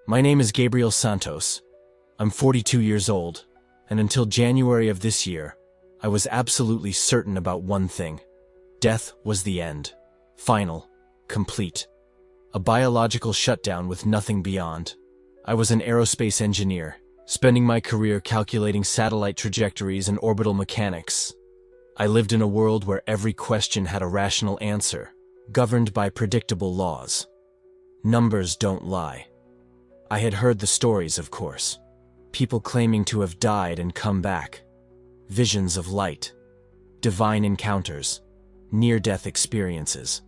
My name is Gabriel Santos. I'm 42 years old, and until January of this year, I was absolutely certain about one thing. Death was the end. Final. Complete. A biological shutdown with nothing beyond. I was an aerospace engineer, spending my career calculating satellite trajectories and orbital mechanics. I lived in a world where every question had a rational answer, governed by predictable laws. Numbers don't lie. I had heard the stories, of course. People claiming to have died and come back. Visions of light. Divine encounters. Near-death experiences.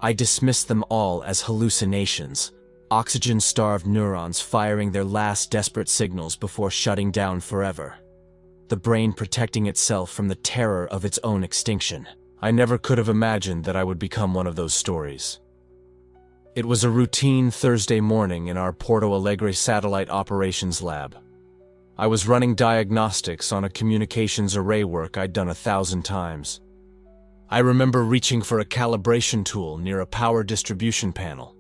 I dismissed them all as hallucinations, oxygen-starved neurons firing their last desperate signals before shutting down forever. The brain protecting itself from the terror of its own extinction. I never could have imagined that I would become one of those stories. It was a routine Thursday morning in our Porto Alegre satellite operations lab. I was running diagnostics on a communications array work I'd done 1,000 times. I remember reaching for a calibration tool near a power distribution panel,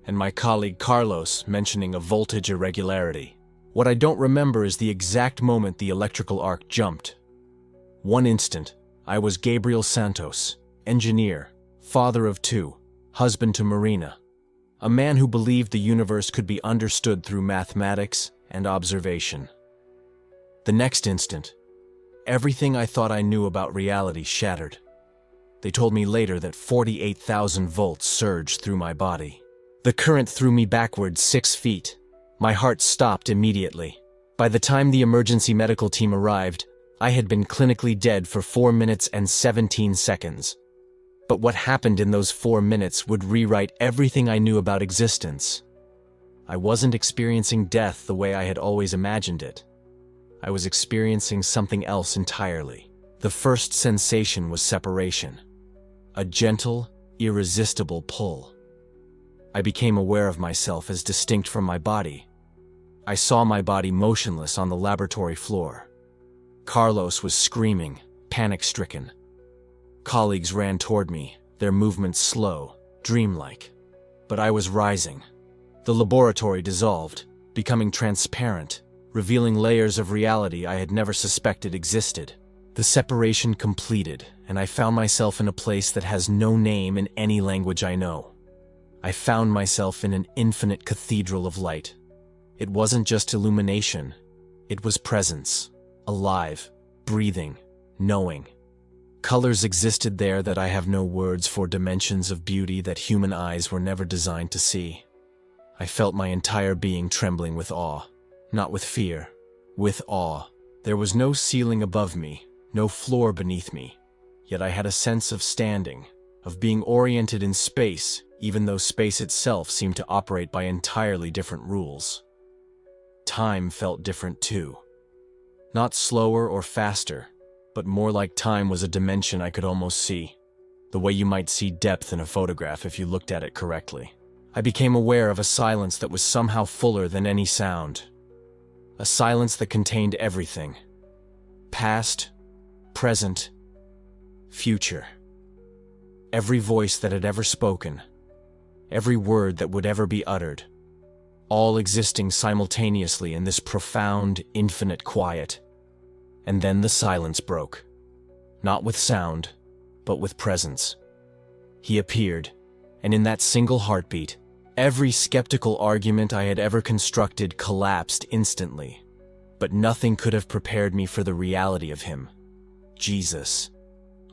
and my colleague Carlos mentioning a voltage irregularity. What I don't remember is the exact moment the electrical arc jumped. One instant, I was Gabriel Santos, engineer, father of 2, husband to Marina, a man who believed the universe could be understood through mathematics and observation. The next instant, everything I thought I knew about reality shattered. They told me later that 48,000 volts surged through my body. The current threw me backward 6 feet. My heart stopped immediately. By the time the emergency medical team arrived, I had been clinically dead for 4 minutes and 17 seconds. But what happened in those 4 minutes would rewrite everything I knew about existence. I wasn't experiencing death the way I had always imagined it. I was experiencing something else entirely. The first sensation was separation. A gentle, irresistible pull. I became aware of myself as distinct from my body. I saw my body motionless on the laboratory floor. Carlos was screaming, panic-stricken. Colleagues ran toward me, their movements slow, dreamlike. But I was rising. The laboratory dissolved, becoming transparent, revealing layers of reality I had never suspected existed. The separation completed, and I found myself in a place that has no name in any language I know. I found myself in an infinite cathedral of light. It wasn't just illumination. It was presence, alive, breathing, knowing. Colors existed there that I have no words for, dimensions of beauty that human eyes were never designed to see. I felt my entire being trembling with awe, not with fear, with awe. There was no ceiling above me, no floor beneath me, yet I had a sense of standing, of being oriented in space, even though space itself seemed to operate by entirely different rules. Time felt different too. Not slower or faster, but more like time was a dimension I could almost see, the way you might see depth in a photograph if you looked at it correctly. I became aware of a silence that was somehow fuller than any sound. A silence that contained everything. Past, present, future. Every voice that had ever spoken, every word that would ever be uttered, all existing simultaneously in this profound, infinite quiet. And then the silence broke. Not with sound, but with presence. He appeared, and in that single heartbeat, every skeptical argument I had ever constructed collapsed instantly. But nothing could have prepared me for the reality of him. Jesus.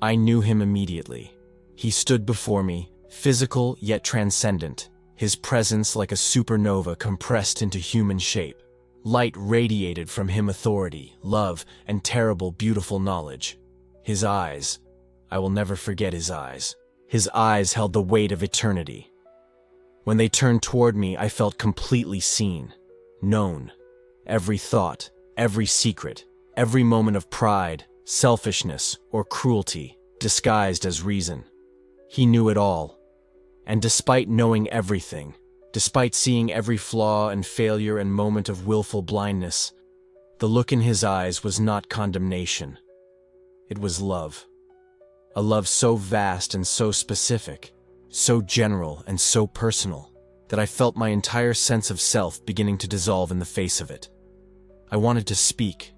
I knew him immediately. He stood before me, physical yet transcendent, his presence like a supernova compressed into human shape. Light radiated from him, authority, love, and terrible, beautiful knowledge. His eyes, I will never forget his eyes. His eyes held the weight of eternity. When they turned toward me, I felt completely seen, known. Every thought, every secret, every moment of pride, selfishness, or cruelty, disguised as reason. He knew it all. And despite knowing everything, despite seeing every flaw and failure and moment of willful blindness, the look in his eyes was not condemnation. It was love. A love so vast and so specific, so general and so personal, that I felt my entire sense of self beginning to dissolve in the face of it. I wanted to speak,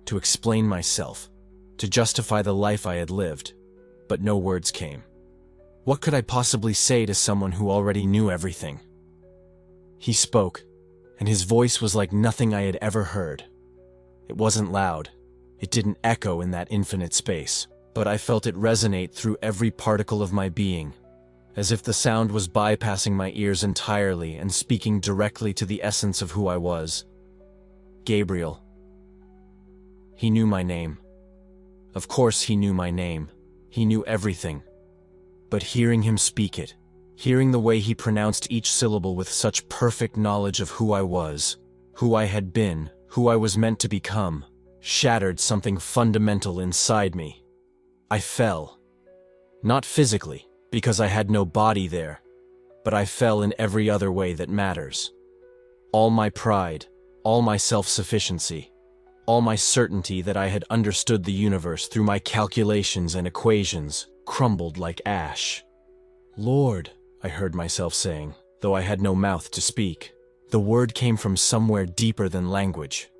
to explain myself, to justify the life I had lived, but no words came. What could I possibly say to someone who already knew everything? He spoke, and his voice was like nothing I had ever heard. It wasn't loud. It didn't echo in that infinite space, but I felt it resonate through every particle of my being, as if the sound was bypassing my ears entirely and speaking directly to the essence of who I was. Gabriel. He knew my name. Of course he knew my name. He knew everything. But hearing him speak it, hearing the way he pronounced each syllable with such perfect knowledge of who I was, who I had been, who I was meant to become, shattered something fundamental inside me. I fell. Not physically, because I had no body there, but I fell in every other way that matters. All my pride, all my self-sufficiency, all my certainty that I had understood the universe through my calculations and equations crumbled like ash. Lord, I heard myself saying, though I had no mouth to speak. The word came from somewhere deeper than language.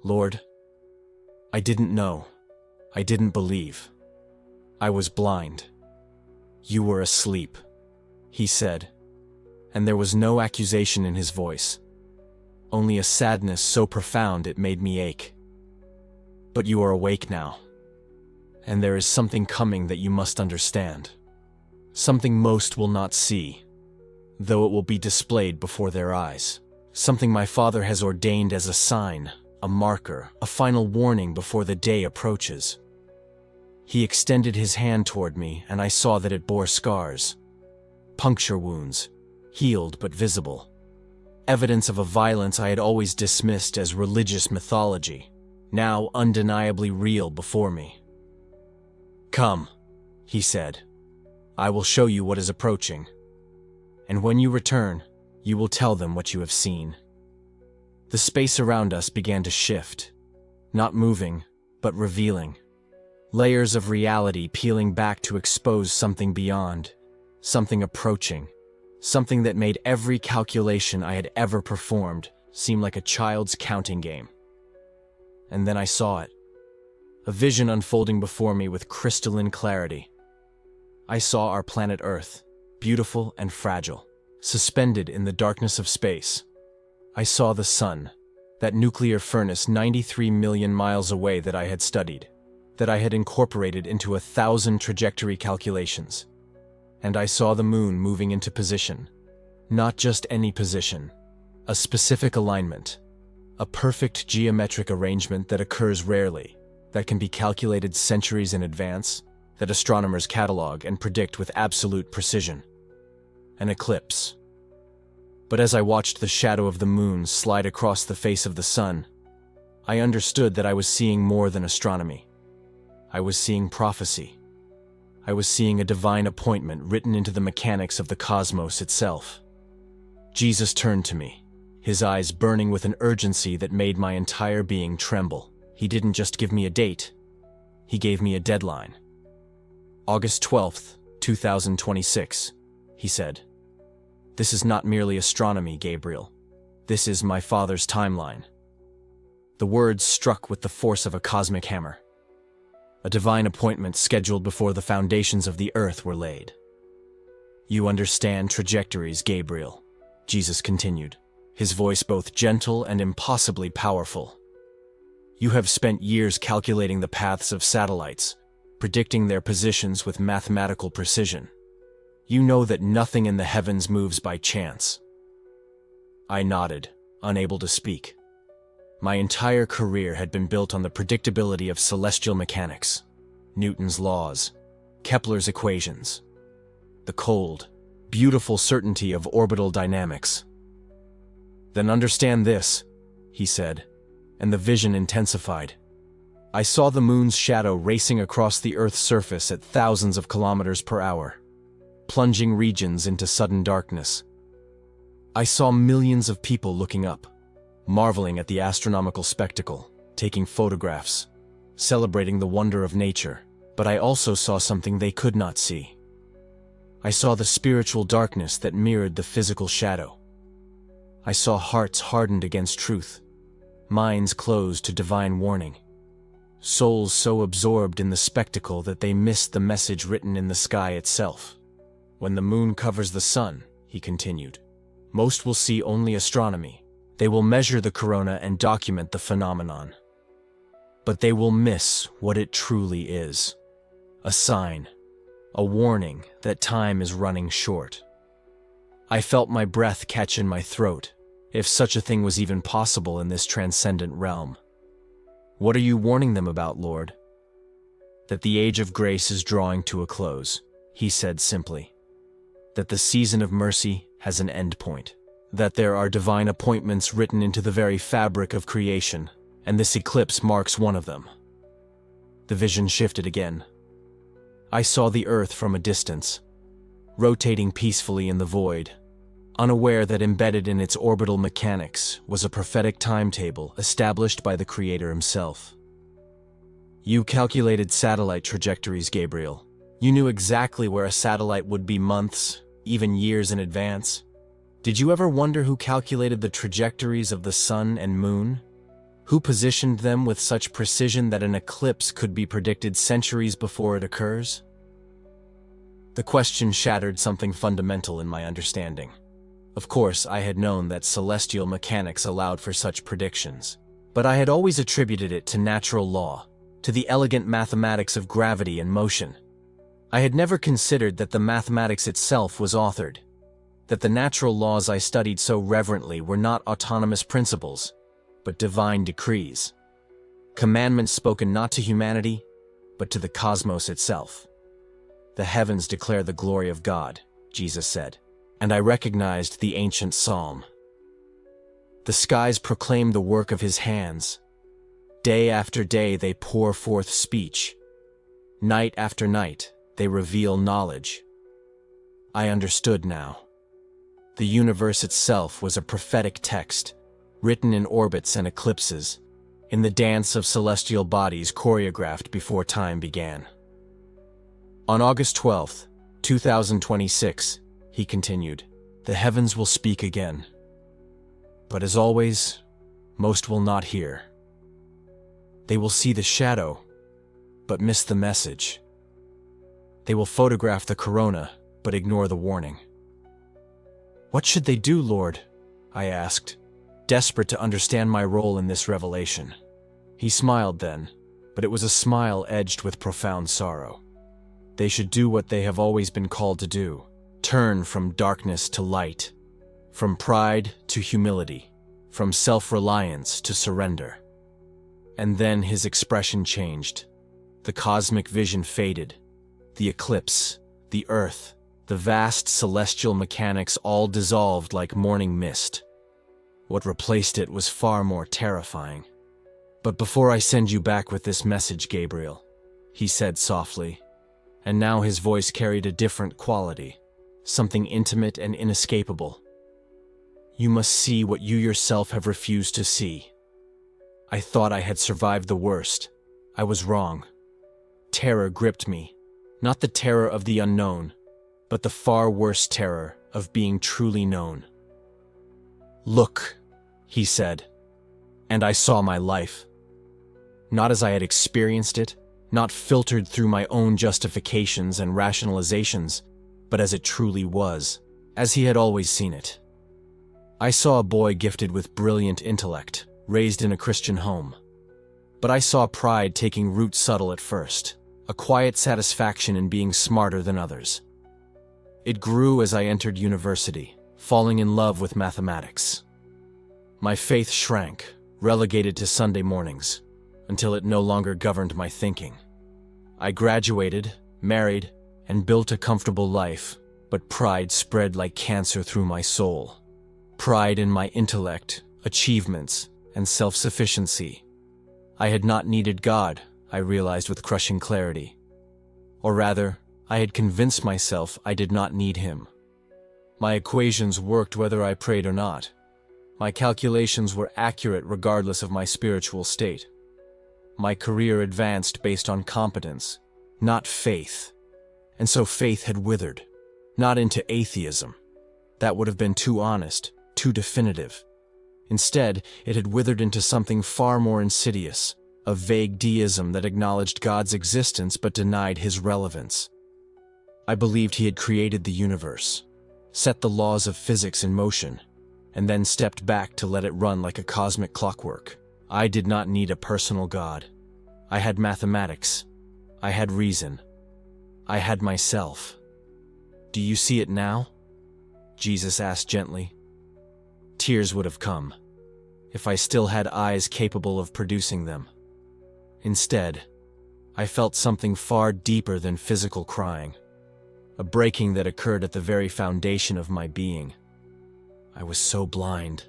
Lord, I didn't know. I didn't believe. I was blind. You were asleep, he said, and there was no accusation in his voice, only a sadness so profound it made me ache. But you are awake now, and there is something coming that you must understand, something most will not see, though it will be displayed before their eyes, something my Father has ordained as a sign, a marker, a final warning before the day approaches. He extended his hand toward me, and I saw that it bore scars, puncture wounds, healed but visible, evidence of a violence I had always dismissed as religious mythology, now undeniably real before me. Come, he said, I will show you what is approaching, and when you return, you will tell them what you have seen. The space around us began to shift, not moving, but revealing. Layers of reality peeling back to expose something beyond, something approaching, something that made every calculation I had ever performed seem like a child's counting game. And then I saw it, a vision unfolding before me with crystalline clarity. I saw our planet Earth, beautiful and fragile, suspended in the darkness of space. I saw the sun, that nuclear furnace 93 million miles away that I had studied, that I had incorporated into 1,000 trajectory calculations. And I saw the moon moving into position. Not just any position, a specific alignment, a perfect geometric arrangement that occurs rarely, that can be calculated centuries in advance, that astronomers catalog and predict with absolute precision. An eclipse. But as I watched the shadow of the moon slide across the face of the sun, I understood that I was seeing more than astronomy. I was seeing prophecy. I was seeing a divine appointment written into the mechanics of the cosmos itself. Jesus turned to me, his eyes burning with an urgency that made my entire being tremble. He didn't just give me a date, he gave me a deadline. August 12th, 2026, he said. This is not merely astronomy, Gabriel. This is my Father's timeline. The words struck with the force of a cosmic hammer. A divine appointment scheduled before the foundations of the earth were laid. You understand trajectories, Gabriel, Jesus continued, his voice both gentle and impossibly powerful. You have spent years calculating the paths of satellites, predicting their positions with mathematical precision. You know that nothing in the heavens moves by chance. I nodded, unable to speak. My entire career had been built on the predictability of celestial mechanics, Newton's laws, Kepler's equations, the cold, beautiful certainty of orbital dynamics. Then understand this, he said, and the vision intensified. I saw the moon's shadow racing across the Earth's surface at thousands of kilometers per hour, plunging regions into sudden darkness. I saw millions of people looking up, marveling at the astronomical spectacle, taking photographs, celebrating the wonder of nature, but I also saw something they could not see. I saw the spiritual darkness that mirrored the physical shadow. I saw hearts hardened against truth, minds closed to divine warning, souls so absorbed in the spectacle that they missed the message written in the sky itself. When the moon covers the sun, he continued, most will see only astronomy. They will measure the corona and document the phenomenon. But they will miss what it truly is. A sign, a warning that time is running short. I felt my breath catch in my throat, if such a thing was even possible in this transcendent realm. What are you warning them about, Lord? That the age of grace is drawing to a close, he said simply. That the season of mercy has an end point. That there are divine appointments written into the very fabric of creation, and this eclipse marks one of them. The vision shifted again. I saw the earth from a distance, rotating peacefully in the void, unaware that embedded in its orbital mechanics was a prophetic timetable established by the Creator himself. You calculated satellite trajectories, Gabriel. You knew exactly where a satellite would be months, even years in advance. Did you ever wonder who calculated the trajectories of the sun and moon? Who positioned them with such precision that an eclipse could be predicted centuries before it occurs? The question shattered something fundamental in my understanding. Of course, I had known that celestial mechanics allowed for such predictions, but I had always attributed it to natural law, to the elegant mathematics of gravity and motion. I had never considered that the mathematics itself was authored, that the natural laws I studied so reverently were not autonomous principles, but divine decrees. Commandments spoken not to humanity, but to the cosmos itself. The heavens declare the glory of God, Jesus said, and I recognized the ancient psalm. The skies proclaim the work of his hands. Day after day they pour forth speech. Night after night they reveal knowledge. I understood now. The universe itself was a prophetic text, written in orbits and eclipses, in the dance of celestial bodies choreographed before time began. On August 12th, 2026, he continued, the heavens will speak again. But as always, most will not hear. They will see the shadow, but miss the message. They will photograph the corona, but ignore the warning. What should they do, Lord? I asked, desperate to understand my role in this revelation. He smiled then, but it was a smile edged with profound sorrow. They should do what they have always been called to do, turn from darkness to light, from pride to humility, from self-reliance to surrender. And then his expression changed. The cosmic vision faded. The eclipse, the earth, the vast celestial mechanics all dissolved like morning mist. What replaced it was far more terrifying. But before I send you back with this message, Gabriel, he said softly, and now his voice carried a different quality, something intimate and inescapable. You must see what you yourself have refused to see. I thought I had survived the worst. I was wrong. Terror gripped me, not the terror of the unknown, but the far worse terror of being truly known. Look, he said, and I saw my life. Not as I had experienced it, not filtered through my own justifications and rationalizations, but as it truly was, as he had always seen it. I saw a boy gifted with brilliant intellect, raised in a Christian home. But I saw pride taking root subtle at first, a quiet satisfaction in being smarter than others. It grew as I entered university, falling in love with mathematics. My faith shrank, relegated to Sunday mornings, until it no longer governed my thinking. I graduated, married, and built a comfortable life, but pride spread like cancer through my soul. Pride in my intellect, achievements, and self-sufficiency. I had not needed God, I realized with crushing clarity. Or rather, I had convinced myself I did not need him. My equations worked whether I prayed or not. My calculations were accurate regardless of my spiritual state. My career advanced based on competence, not faith. And so faith had withered. not into atheism. That would have been too honest, too definitive. Instead, it had withered into something far more insidious, a vague deism that acknowledged God's existence but denied his relevance. I believed he had created the universe, set the laws of physics in motion, and then stepped back to let it run like a cosmic clockwork. I did not need a personal God. I had mathematics. I had reason. I had myself. "Do you see it now?" Jesus asked gently. Tears would have come, if I still had eyes capable of producing them. Instead, I felt something far deeper than physical crying, a breaking that occurred at the very foundation of my being. "I was so blind,"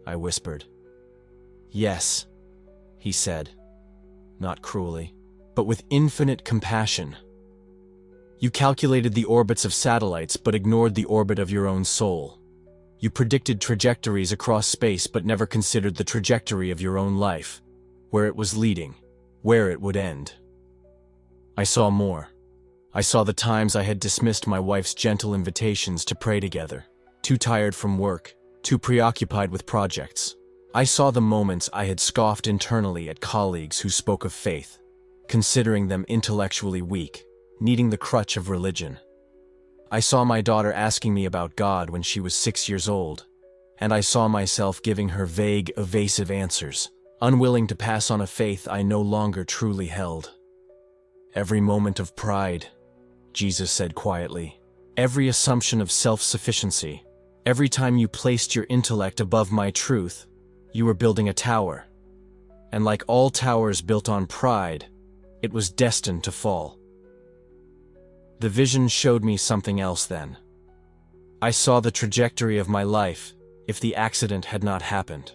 I whispered. "Yes," he said, not cruelly, but with infinite compassion. "You calculated the orbits of satellites but ignored the orbit of your own soul. You predicted trajectories across space but never considered the trajectory of your own life, where it was leading, where it would end." I saw more. I saw the times I had dismissed my wife's gentle invitations to pray together, too tired from work, too preoccupied with projects. I saw the moments I had scoffed internally at colleagues who spoke of faith, considering them intellectually weak, needing the crutch of religion. I saw my daughter asking me about God when she was 6 years old, and I saw myself giving her vague, evasive answers, unwilling to pass on a faith I no longer truly held. "Every moment of pride," Jesus said quietly, "every assumption of self-sufficiency, every time you placed your intellect above my truth, you were building a tower. And like all towers built on pride, it was destined to fall." The vision showed me something else then. I saw the trajectory of my life if the accident had not happened.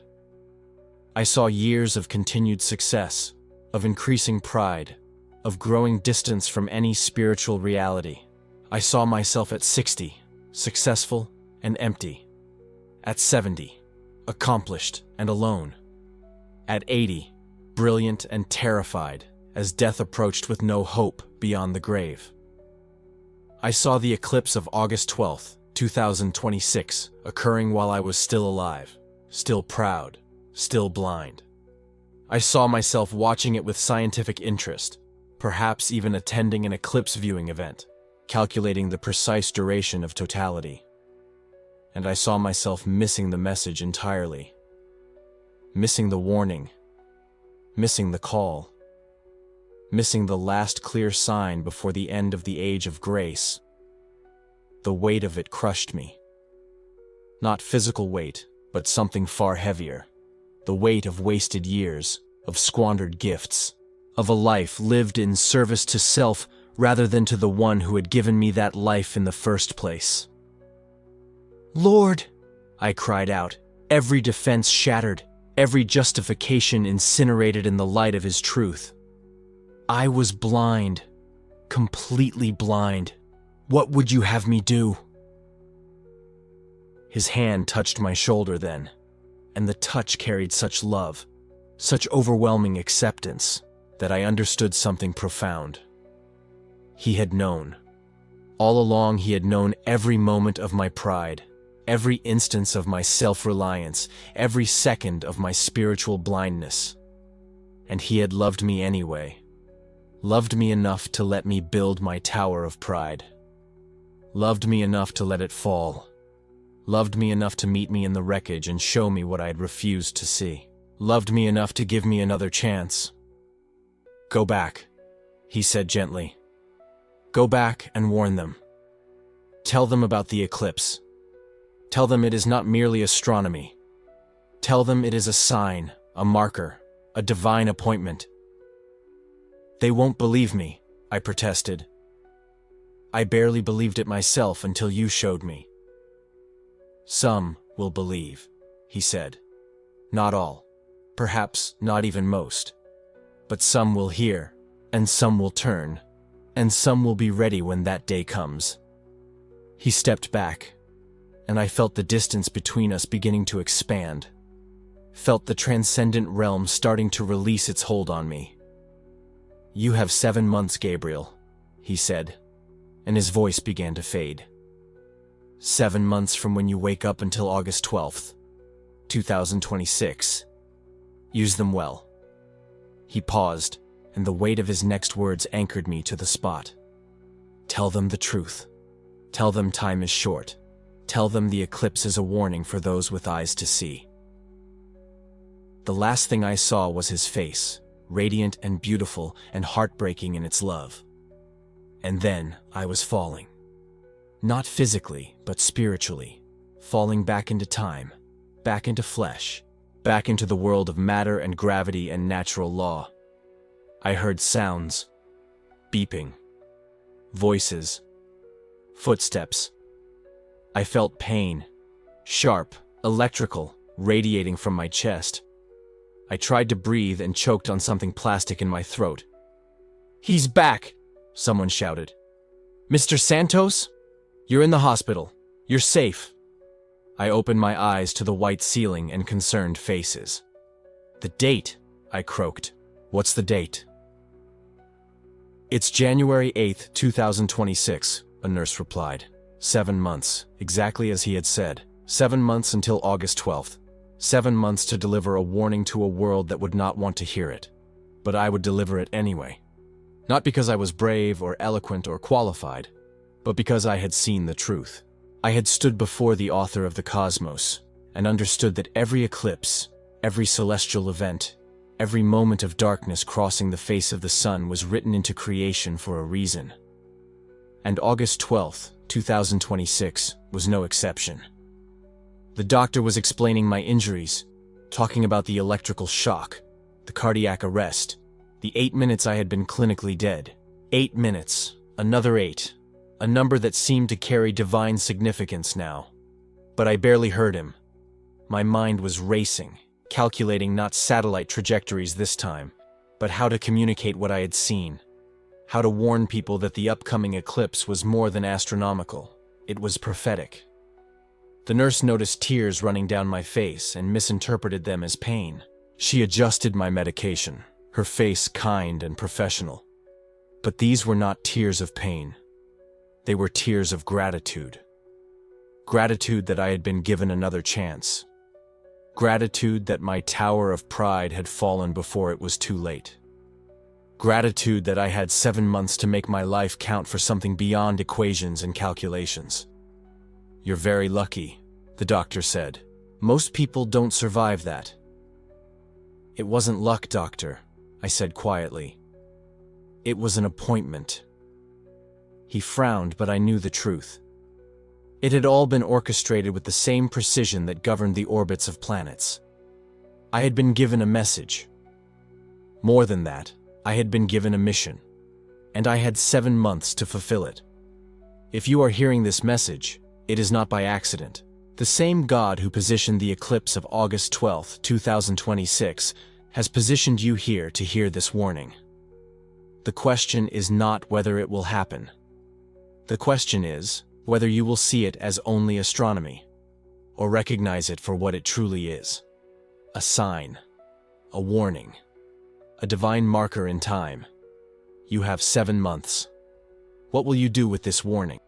I saw years of continued success, of increasing pride, of growing distance from any spiritual reality. I saw myself at 60, successful and empty. At 70, accomplished and alone. At 80, brilliant and terrified, as death approached with no hope beyond the grave. I saw the eclipse of August 12, 2026, occurring while I was still alive, still proud, still blind. I saw myself watching it with scientific interest, perhaps even attending an eclipse viewing event, calculating the precise duration of totality. And I saw myself missing the message entirely. Missing the warning. Missing the call. Missing the last clear sign before the end of the age of grace. The weight of it crushed me. Not physical weight, but something far heavier. The weight of wasted years, of squandered gifts, of a life lived in service to self rather than to the one who had given me that life in the first place. "Lord," I cried out, every defense shattered, every justification incinerated in the light of his truth. I was blind, completely blind. What would you have me do? His hand touched my shoulder then, and the touch carried such love, such overwhelming acceptance, that I understood something profound. He had known. All along he had known every moment of my pride, every instance of my self-reliance, every second of my spiritual blindness. And he had loved me anyway. Loved me enough to let me build my tower of pride. Loved me enough to let it fall. Loved me enough to meet me in the wreckage and show me what I had refused to see. Loved me enough to give me another chance. "Go back," he said gently. "Go back and warn them. Tell them about the eclipse. Tell them it is not merely astronomy. Tell them it is a sign, a marker, a divine appointment." "They won't believe me," I protested. "I barely believed it myself until you showed me." "Some will believe," he said. "Not all, perhaps not even most. But some will hear, and some will turn, and some will be ready when that day comes." He stepped back, and I felt the distance between us beginning to expand. Felt the transcendent realm starting to release its hold on me. "You have 7 months, Gabriel," he said, and his voice began to fade. 7 months from when you wake up until August 12th, 2026. Use them well." He paused, and the weight of his next words anchored me to the spot. "Tell them the truth. Tell them time is short. Tell them the eclipse is a warning for those with eyes to see." The last thing I saw was his face, radiant and beautiful and heartbreaking in its love. And then I was falling. Not physically, but spiritually, falling back into time, back into flesh, back into the world of matter and gravity and natural law. I heard sounds, beeping, voices, footsteps. I felt pain, sharp, electrical, radiating from my chest. I tried to breathe and choked on something plastic in my throat. "He's back!" someone shouted. "Mr. Santos? You're in the hospital. You're safe." I opened my eyes to the white ceiling and concerned faces. "The date," I croaked. "What's the date?" "It's January 8th, 2026, a nurse replied. 7 months, exactly as he had said. 7 months until August 12th. 7 months to deliver a warning to a world that would not want to hear it. But I would deliver it anyway. Not because I was brave or eloquent or qualified, but because I had seen the truth. I had stood before the author of the cosmos and understood that every eclipse, every celestial event, every moment of darkness crossing the face of the sun was written into creation for a reason. And August 12th, 2026 was no exception. The doctor was explaining my injuries, talking about the electrical shock, the cardiac arrest, the 8 minutes I had been clinically dead. 8 minutes, another 8, a number that seemed to carry divine significance now. But I barely heard him. My mind was racing, calculating not satellite trajectories this time, but how to communicate what I had seen. How to warn people that the upcoming eclipse was more than astronomical. It was prophetic. The nurse noticed tears running down my face and misinterpreted them as pain. She adjusted my medication, her face kind and professional. But these were not tears of pain. They were tears of gratitude. Gratitude that I had been given another chance. Gratitude that my tower of pride had fallen before it was too late. Gratitude that I had 7 months to make my life count for something beyond equations and calculations. "You're very lucky," the doctor said. "Most people don't survive that." "It wasn't luck, doctor," I said quietly. "It was an appointment." He frowned, but I knew the truth. It had all been orchestrated with the same precision that governed the orbits of planets. I had been given a message. More than that, I had been given a mission, and I had 7 months to fulfill it. If you are hearing this message, it is not by accident. The same God who positioned the eclipse of August 12th, 2026, has positioned you here to hear this warning. The question is not whether it will happen. The question is whether you will see it as only astronomy, or recognize it for what it truly is. A sign, a warning, a divine marker in time. You have 7 months. What will you do with this warning?